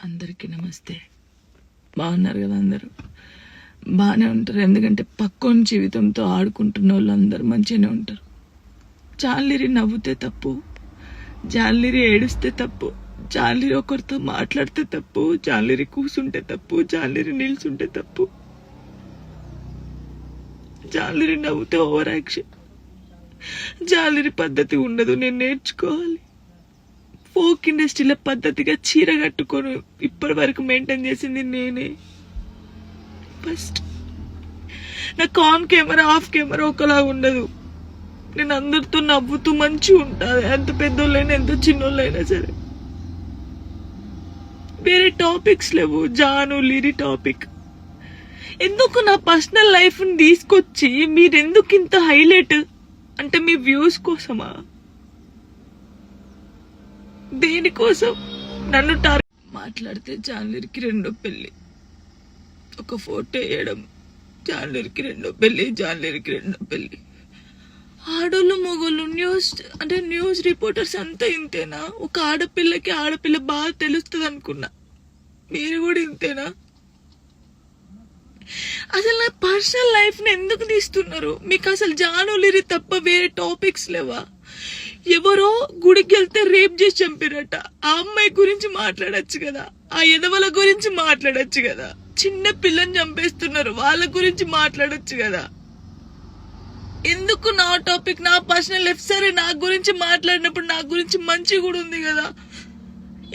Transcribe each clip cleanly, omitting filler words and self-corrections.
అందరికీ నమస్తే. బాగున్నారు కదా? అందరూ బాగానే ఉంటారు. ఎందుకంటే పక్కోని జీవితంతో ఆడుకుంటున్న వాళ్ళు అందరూ మంచిగానే ఉంటారు. జాన్లిరి నవ్వుతే తప్పు, జాన్లిరి ఏడుస్తే తప్పు, జాన్లిరి ఒకరితో మాట్లాడితే తప్పు, జాన్లిరి కూసుంటే తప్పు, జాన్లిరి నిల్చుంటే తప్పు, జాన్లిరి నవ్వుతే ఓవర్ యాక్షన్. జాన్లిరి పద్ధతి ఉండదు, నేను నేర్చుకోవాలి. ఫోక్ ఇండస్ట్రీలో పద్ధతిగా చీర కట్టుకొని ఇప్పటి వరకు మెయింటైన్ చేసింది నేనే. ఫస్ట్ నాకు ఆన్ కెమెరా ఆఫ్ కెమెరా ఒకలా ఉండదు. నేను అందరితో నవ్వుతూ మంచిగా ఉంటాను, ఎంత పెద్దోళ్ళైనా ఎంత చిన్నోళ్ళైనా సరే. వేరే టాపిక్స్ లేవు, జాను లిరి టాపిక్. ఎందుకు నా పర్సనల్ లైఫ్ ని తీసుకొచ్చి మీరెందుకు ఇంత హైలైట్? అంటే మీ వ్యూస్ కోసమా? దేనికోసం నన్ను మాట్లాడితే జాన్లిరికి రెండో పెళ్లి, ఒక ఫోటో వేయడం, జాన్లిరికి రెండో పెళ్లి, జాన్లిరికి రెండో పెళ్లి. ఆడోళ్ళు మొగోళ్ళు న్యూస్ రిపోర్టర్స్ అంతా ఇంతేనా? ఒక ఆడపిల్ల బాగా తెలుస్తుంది అనుకున్నా, మీరు కూడా ఇంతేనా? అసలు నా పర్సనల్ లైఫ్ ని ఎందుకు తీస్తున్నారు? మీకు అసలు జానులిరి తప్ప వేరే టాపిక్స్ లేవా? ఎవరో గుడికి వెళ్తే రేప్ చేసి చంపారట, ఆ అమ్మాయి గురించి మాట్లాడచ్చు కదా, ఆ ఎదవల గురించి మాట్లాడచ్చు కదా. చిన్న పిల్లని చంపేస్తున్నారు, వాళ్ళ గురించి మాట్లాడచ్చు కదా. ఎందుకు నా టాపిక్, నా పర్సనల్ లైఫ్? సరే, నా గురించి మాట్లాడినప్పుడు నా గురించి మంచి కూడా ఉంది కదా.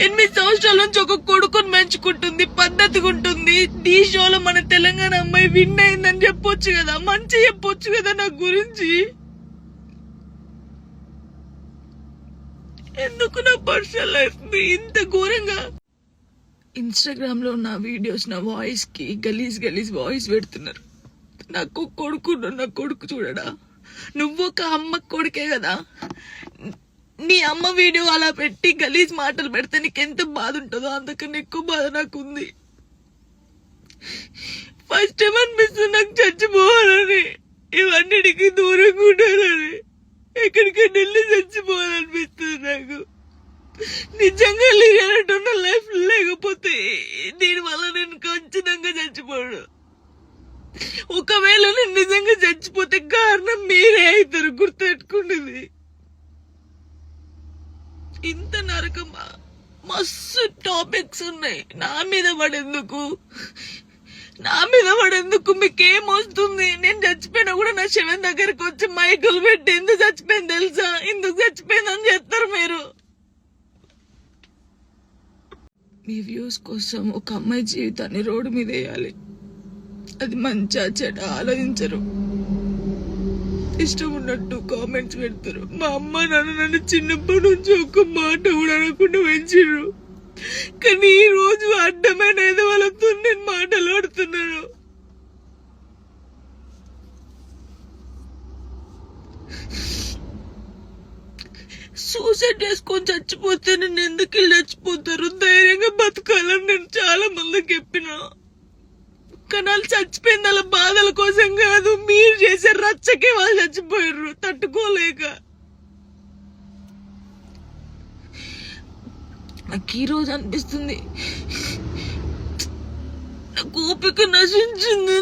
8 సంవత్సరాల నుంచి ఒక కొడుకుని పెంచుకుంటుంది, పద్ధతిగా ఉంటుంది. ఈ షోలో మన తెలంగాణ అమ్మాయి విన్ అయిందని చెప్పొచ్చు కదా, మంచి చెప్పొచ్చు కదా నా గురించి. ఎందుకు నా పర్సనల్ లైఫ్ ఇంత ఘోరంగా? ఇన్స్టాగ్రామ్ లో నా వీడియోస్, నా వాయిస్ కి గలీజ్ వాయిస్ పెడుతున్నారు. నాకు కొడుకు చూడడా? నువ్వు ఒక అమ్మ కొడుకే కదా. నీ అమ్మ వీడియో అలా పెట్టి గలీజ్ మాటలు పెడితే నీకెంత బాధ ఉంటుందో అంతకన్నా ఎక్కువ బాధ నాకుంది. ఫస్ట్ టైం అనిపిస్తుంది నాకు చచ్చిపోవాలని, ఇవన్నిటికీ దూరంగా ఉండాలని, ఎక్కడికైనా వెళ్ళి చచ్చిపోవాలనిపిస్తుంది నాకు. నిజంగా లేనట్టున్న లైఫ్ లేకపోతే దీనివల్ల నేను ఖచ్చితంగా చచ్చిపోను. ఒకవేళ నేను నిజంగా చచ్చిపోతే కారణం మీరే అవుతారు, గుర్తుపెట్టుకున్నది. ఇంత నరకమా? మస్తు టాపిక్స్ ఉన్నాయి. నా మీద పడేందుకు మీకేమొస్తుంది? నేను చచ్చిపోయినా కూడా నా శవం దగ్గరకు వచ్చి మైకులు పెట్టి ఎందుకు చచ్చిపోయింది తెలుసా, ఎందుకు చచ్చిపోయిందని చెప్తారు మీరు. మీ వ్యూస్ కోసం ఒక అమ్మాయి జీవితాన్ని రోడ్డు మీద వేయాలి. అది మంచిగా చెడ్డ ఆలోచించరు, ఇష్టం ఉన్నట్టు కామెంట్స్ పెడతారు. మా అమ్మ నన్ను చిన్నప్పటి నుంచి ఒక్క మాట కూడా అనకుండా పెంచారు. కానీ ఈ రోజు అడ్డమైన వాళ్ళతో నేను మాటలు ఆడుతున్నాను. సూసైడ్ చేసుకొని చచ్చిపోతే నేను ఎందుకు వెళ్ళి చచ్చిపోతారు? ధైర్యంగా బతకాలని నేను చాలా మందికి చెప్పినా, కానీ వాళ్ళు చచ్చిపోయింది వాళ్ళ బాధల కోసం కాదు, మీరు చేసే రచ్చకే వాళ్ళు చచ్చిపోయారు తట్టుకోలేక. నాకు ఈ రోజు అనిపిస్తుంది నాకు ఓపిక నశించింది.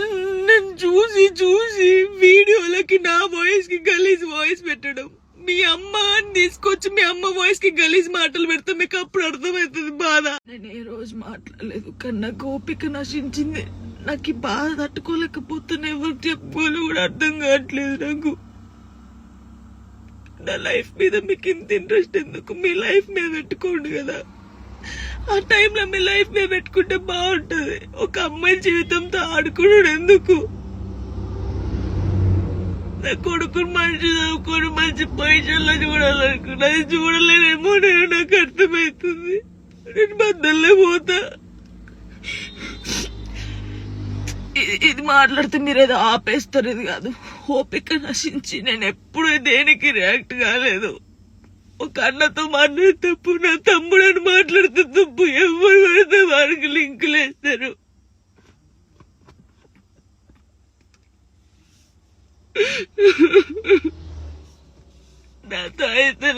నేను చూసి వీడియోలకి నా వాయిస్ కి గలీజ్ వాయిస్ పెట్టడం, మీ అమ్మని తీసుకొచ్చి మీ అమ్మ వాయిస్ కి గలీజ్ మాటలు పెడితే మీకు అప్పుడు అర్థమవుతుంది బాధ. నేను ఏ రోజు మాట్లాడలేదు, కానీ నాకు ఓపిక నశించింది. నాకు ఈ బాధ తట్టుకోలేకపోతున్నా, ఎవరు చెప్పుకోవాలి కూడా అర్థం కావట్లేదు నాకు. నా లైఫ్ మీద మీకు ఇంత ఇంట్రెస్ట్ ఎందుకు? మీ లైఫ్ మీద పెట్టుకోండి కదా. ఆ టైంలో మీ లైఫ్ మీద పెట్టుకుంటే బాగుంటది. ఒక అమ్మాయి జీవితంతో ఆడుకున్నాడు ఎందుకు? నా కొడుకుని మంచి చదువుకొని మంచి పొజిషన్లో చూడాలనుకున్నా, అది చూడలేనేమో నాకు అర్థమవుతుంది. నేను బద్దల్లే పోతా. ఇది మాట్లాడితే మీరు ఏదో ఆపేస్తారు, ఇది కాదు. ఓపిక నశించి నేను ఎప్పుడు దేనికి రియాక్ట్ కాలేదు. ఒక అన్నతో మాట్లాడే తప్పు, నా తమ్ముడని మాట్లాడితే తప్పు, ఎవరు పడితే వారికి లింకులు వేస్తారు. నాతో అయితే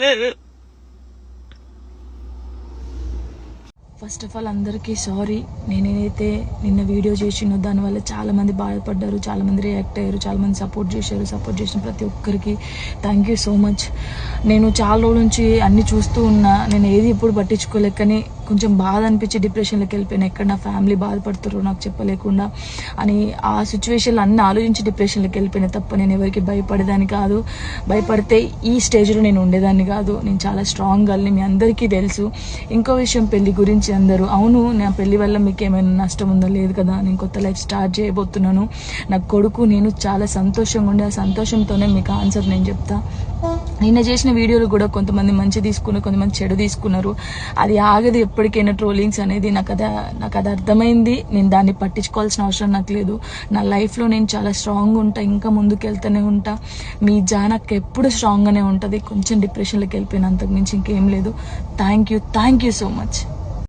ఫస్ట్ ఆఫ్ ఆల్ అందరికీ సారీ. నేనైతే నిన్న వీడియో చేసినో దానివల్ల చాలామంది బాధపడ్డారు, చాలామంది రియాక్ట్ అయ్యారు, చాలామంది సపోర్ట్ చేశారు. సపోర్ట్ చేసిన ప్రతి ఒక్కరికి థ్యాంక్ యూ సో మచ్. నేను చాలా రోజుల నుంచి అన్నీ చూస్తూ ఉన్నా, నేను ఏది ఎప్పుడు పట్టించుకోలేక, కానీ కొంచెం బాధ అనిపించి డిప్రెషన్లోకి వెళ్ళిపోయాను. ఎక్కడ నా ఫ్యామిలీ బాధపడుతారో నాకు చెప్పలేకుండా అని ఆ సిచ్యువేషన్లో అన్నీ ఆలోచించి డిప్రెషన్లోకి వెళ్ళిపోయినా తప్ప నేను ఎవరికి భయపడేదాన్ని కాదు. భయపడితే ఈ స్టేజ్లో నేను ఉండేదాన్ని కాదు. నేను చాలా స్ట్రాంగ్ గర్ల్ని, మీ అందరికీ తెలుసు. ఇంకో విషయం, పెళ్లి గురించి అందరూ అవును నా పెళ్లి వల్ల మీకు ఏమైనా నష్టం ఉందో లేదు కదా, నేను కొత్త లైఫ్ స్టార్ట్ చేయబోతున్నాను. నా కొడుకు నేను చాలా సంతోషంగా ఉండే, ఆ సంతోషంతోనే మీకు ఆన్సర్ నేను చెప్తా. నిన్న చేసిన వీడియోలు కూడా కొంతమంది మంచి తీసుకున్నారు, కొంతమంది చెడు తీసుకున్నారు. అది ఆగదు ఎప్పటికైనా ట్రోలింగ్స్ అనేది. నాకు అది అర్థమైంది. నేను దాన్ని పట్టించుకోవాల్సిన అవసరం నాకు లేదు. నా లైఫ్లో నేను చాలా స్ట్రాంగ్ ఉంటా, ఇంకా ముందుకు వెళ్తూనే ఉంటా. మీ జానక్ ఎప్పుడు స్ట్రాంగ్గానే ఉంటుంది. కొంచెం డిప్రెషన్లోకి వెళ్ళిపోయిన, అంతకుమించి ఇంకేం లేదు. Thank you so much.